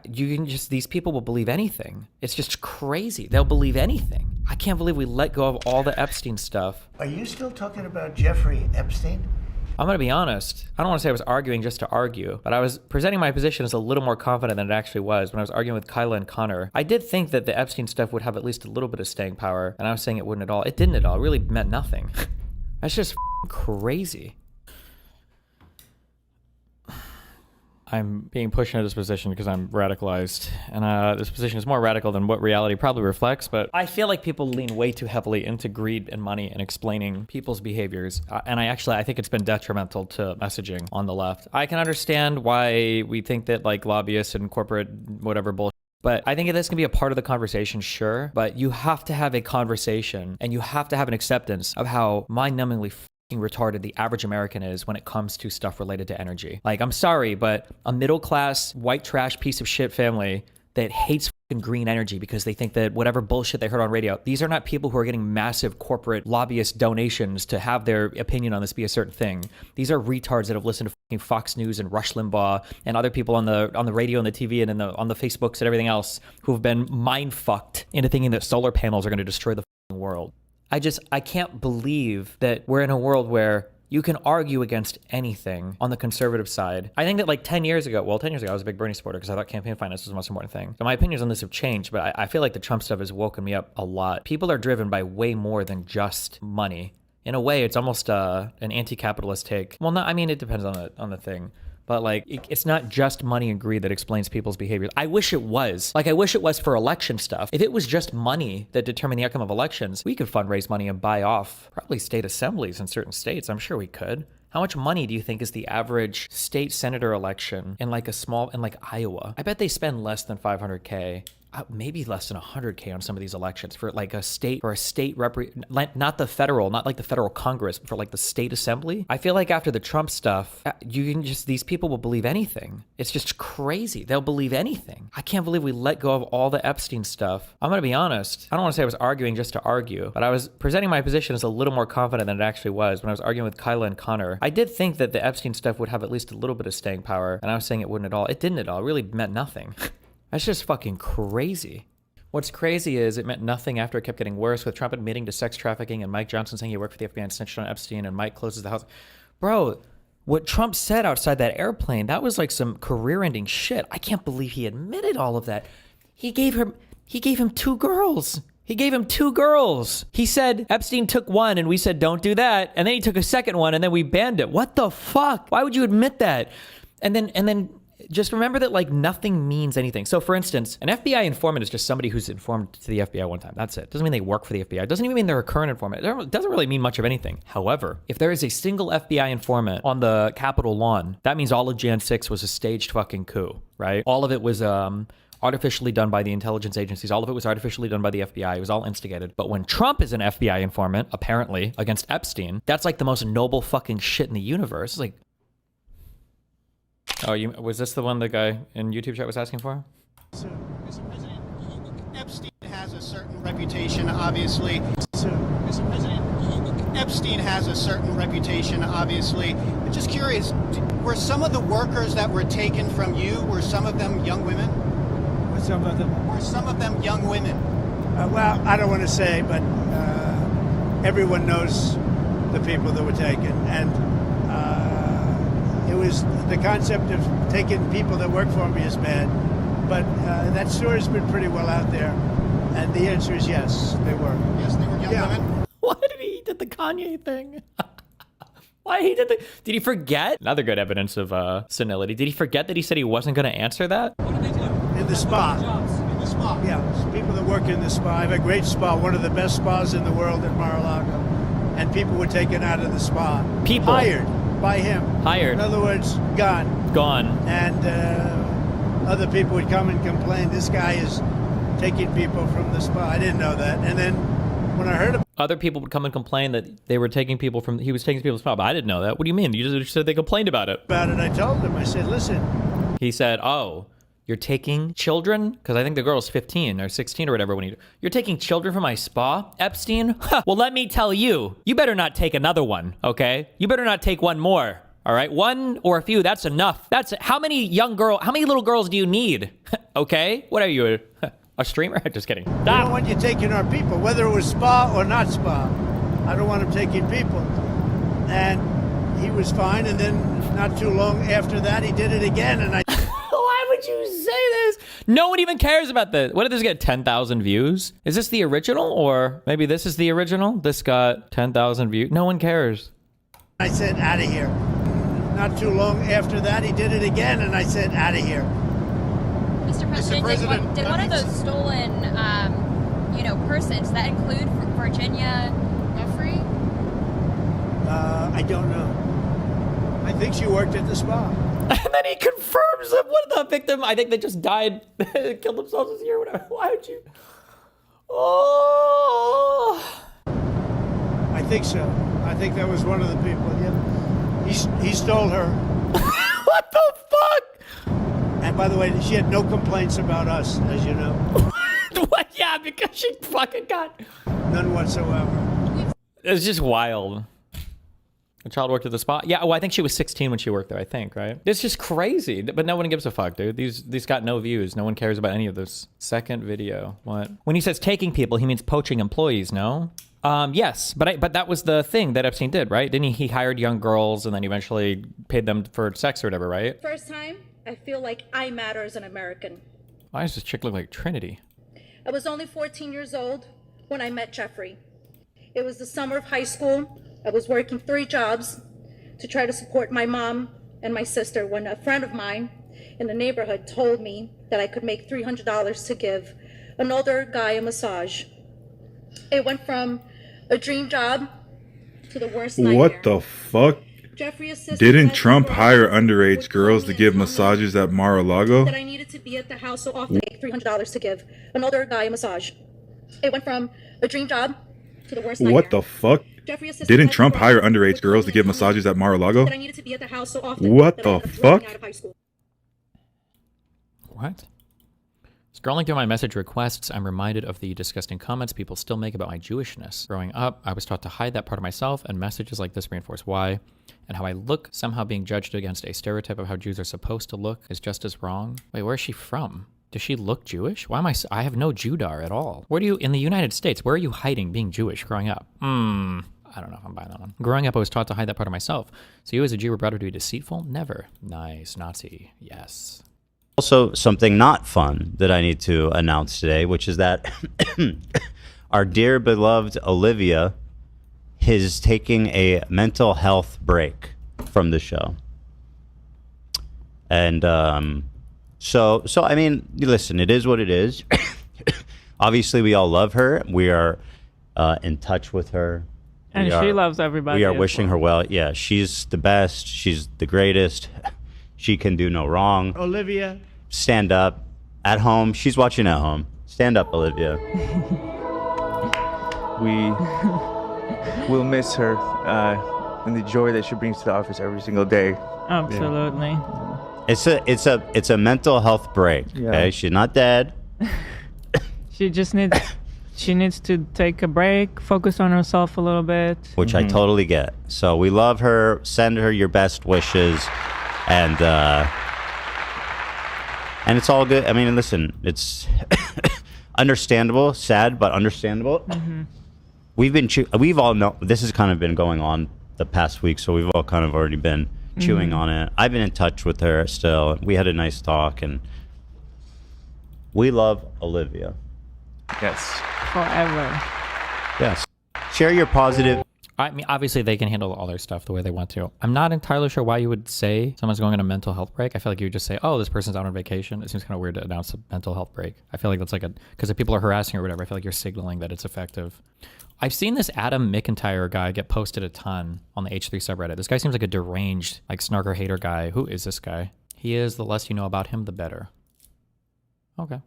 These people will believe anything. It's just crazy. They'll believe anything. I can't believe we let go of all the Epstein stuff. Are you still talking about Jeffrey Epstein? I'm going to be honest. I don't want to say I was arguing just to argue, but I was presenting my position as a little more confident than it actually was when I was arguing with Kyla and Connor. I did think that the Epstein stuff would have at least a little bit of staying power, and I was saying it wouldn't at all. It didn't at all. It really meant nothing. That's just crazy. I'm being pushed into this position because I'm radicalized, and this position is more radical than what reality probably reflects, but I feel like people lean way too heavily into greed and money and explaining people's behaviors, and I think it's been detrimental to messaging on the left. I can understand why we think that like lobbyists and corporate whatever bullshit, but I think this can be a part of the conversation, sure, but you have to have a conversation, and you have to have an acceptance of how mind-numbingly retarded the average American is when it comes to stuff related to energy. Like, I'm sorry, but a middle-class, white trash piece of shit family that hates green energy because they think that whatever bullshit they heard on radio, these are not people who are getting massive corporate lobbyist donations to have their opinion on this be a certain thing. These are retards that have listened to Fox News and Rush Limbaugh and other people on the radio and the TV and on the Facebooks and everything else who have been mind-fucked into thinking that solar panels are going to destroy the world. I can't believe that we're in a world where you can argue against anything on the conservative side. I think that like 10 years ago, I was a big Bernie supporter because I thought campaign finance was the most important thing. So my opinions on this have changed, but I feel like the Trump stuff has woken me up a lot. People are driven by way more than just money. In a way, it's almost an anti-capitalist take. Well, it depends on the thing. But like, it's not just money and greed that explains people's behaviors. I wish it was. Like, I wish it was for election stuff. If it was just money that determined the outcome of elections, we could fundraise money and buy off probably state assemblies in certain states. I'm sure we could. How much money do you think is the average state senator election in like Iowa? I bet they spend less than $500K. Maybe less than $100K on some of these elections for like a state not the federal, not like the federal Congress, but for like the state assembly. I feel like after the Trump stuff, these people will believe anything. It's just crazy. They'll believe anything. I can't believe we let go of all the Epstein stuff. I'm going to be honest. I don't want to say I was arguing just to argue, but I was presenting my position as a little more confident than it actually was when I was arguing with Kyla and Connor. I did think that the Epstein stuff would have at least a little bit of staying power, and I was saying it wouldn't at all. It didn't at all. It really meant nothing. That's just fucking crazy. What's crazy is it meant nothing after it kept getting worse, with Trump admitting to sex trafficking and Mike Johnson saying he worked for the FBI and snitched on Epstein, and Mike closes the house. Bro, what Trump said outside that airplane, that was like some career-ending shit. I can't believe he admitted all of that. He gave him 2 girls. He gave him 2 girls. He said Epstein took one and we said don't do that. And then he took a second one and then we banned it. What the fuck? Why would you admit that? And then just remember that like nothing means anything. So for instance, an FBI informant is just somebody who's informed to the FBI one time. That's it. Doesn't mean they work for the FBI. It doesn't even mean they're a current informant. It doesn't really mean much of anything. However, if there is a single FBI informant on the Capitol lawn, that means all of Jan 6 was a staged fucking coup, right? All of it was artificially done by the intelligence agencies. All of it was artificially done by the FBI. It was all instigated. But when Trump is an FBI informant, apparently, against Epstein, that's like the most noble fucking shit in the universe. It's like, oh, was this the one the guy in YouTube chat was asking for? So, Mr. President, Epstein has a certain reputation, obviously. So, Mr. President, Epstein has a certain reputation, obviously. I'm just curious, were some of the workers that were taken from you, were some of them young women? Were some of them young women? Well, I don't want to say, but everyone knows the people that were taken. And it was the concept of taking people that work for me is bad, but that story's been pretty well out there, and the answer is yes, they were. Yes, they were young women. Why did he did the Kanye thing? Did he forget? Another good evidence of senility. Did he forget that he said he wasn't going to answer that? What did they do? In the spa. In the spa. Yeah, people that work in the spa. I have a great spa, one of the best spas in the world in Mar-a-Lago, and people were taken out of the spa. People hired by him. Hired. In other words, gone. And other people would come and complain, this guy is taking people from the spa. I didn't know that. And then when I heard about other people would come and complain that he was taking people from the spa, but I didn't know that. What do you mean? You just said they complained about it. I told him, I said, listen. He said, oh, you're taking children? Because I think the girl's 15 or 16 or whatever. You're taking children from my spa, Epstein? Well, let me tell you, you better not take another one, okay? You better not take one more, All right, one or a few, that's enough. That's how many little girls do you need? Okay, what are you, a streamer? Just kidding. I don't want you taking our people, whether it was spa or not spa. I don't want him taking people. And he was fine, and then not too long after that, he did it again, and I... Why would you say this? No one even cares about this. What did this get, 10,000 views? Is this the original, or maybe this is the original? This got 10,000 views. No one cares. I said, out of here. Not too long after that, he did it again, and I said, out of here. Mr. President, did one of those stolen, persons, does that include Virginia Jeffery? I don't know. I think she worked at the spa. And then he confirms that one of the victim, I think they just died, killed themselves this year or whatever. Why would you? Oh. I think so. I think that was one of the people, yeah. He stole her. What the fuck? And by the way, she had no complaints about us, as you know. What? Yeah, because she fucking got... None whatsoever. It's just wild. A child worked at the spa. Yeah, well, I think she was 16 when she worked there, I think, right? It's just crazy, but no one gives a fuck, dude. These got no views. No one cares about any of this. Second video. What? When he says taking people, he means poaching employees, no? Yes, but that was the thing that Epstein did, right? Didn't he hired young girls and then eventually paid them for sex or whatever, right? First time, I feel like I matter as an American. Why does this chick look like Trinity? I was only 14 years old when I met Jeffrey. It was the summer of high school. I was working 3 jobs to try to support my mom and my sister when a friend of mine in the neighborhood told me that I could make $300 to give an older guy a massage. It went from a dream job to the worst nightmare. What the fuck? Jeffrey assisted Didn't me Trump as hire well. underage girls to give massages at Mar-a-Lago? That I needed to be at the house so often, make $300 to give an older guy a massage. It went from a dream job to the worst nightmare. What the fuck? Jeffrey assisted Didn't me Trump as hire well. underage girls to give massages at Mar-a-Lago? That I needed to be at the house so often. What that I the ended up dropping fuck? out of high school. What? Scrolling through my message requests, I'm reminded of the disgusting comments people still make about my Jewishness. Growing up, I was taught to hide that part of myself, and messages like this reinforce why, and how I look somehow being judged against a stereotype of how Jews are supposed to look is just as wrong. Wait, where is she from? Does she look Jewish? Why am I have no Judar at all. Where do you, in the United States, where are you hiding being Jewish growing up? I don't know if I'm buying that one. Growing up, I was taught to hide that part of myself. So you as a Jew were brought up to be deceitful? Never. Nice, Nazi. Yes. Also, something not fun that I need to announce today, which is that our dear beloved Olivia is taking a mental health break from the show. And so I mean, listen, it is what it is. Obviously, we all love her. We are in touch with her. And she loves everybody. We are as wishing well. her well. Yeah, she's the best. She's the greatest. She can do no wrong. Olivia. Stand up. At home. She's watching at home. Stand up, Olivia. We will miss her and the joy that she brings to the office every single day. Absolutely. It's a mental health break. Yeah. Okay, she's not dead. She just needs to take a break, focus on herself a little bit. Which I totally get. So we love her. Send her your best wishes, and it's all good. I mean, listen, it's understandable, sad but understandable. We've all know this has kind of been going on the past week, so we've all kind of already been chewing on it. I've been in touch with her still. We had a nice talk, and we love Olivia. Yes. Forever. Yes. Share your positive. I mean, obviously they can handle all their stuff the way they want to. I'm not entirely sure why you would say someone's going on a mental health break. I feel like you would just say, oh, this person's out on vacation. It seems kind of weird to announce a mental health break. I feel like that's because if people are harassing or whatever, I feel like you're signaling that it's effective. I've seen this Adam McIntyre guy get posted a ton on the H3 subreddit. This guy seems like a deranged, like snarker hater guy. Who is this guy? He is, the less you know about him, the better. Okay.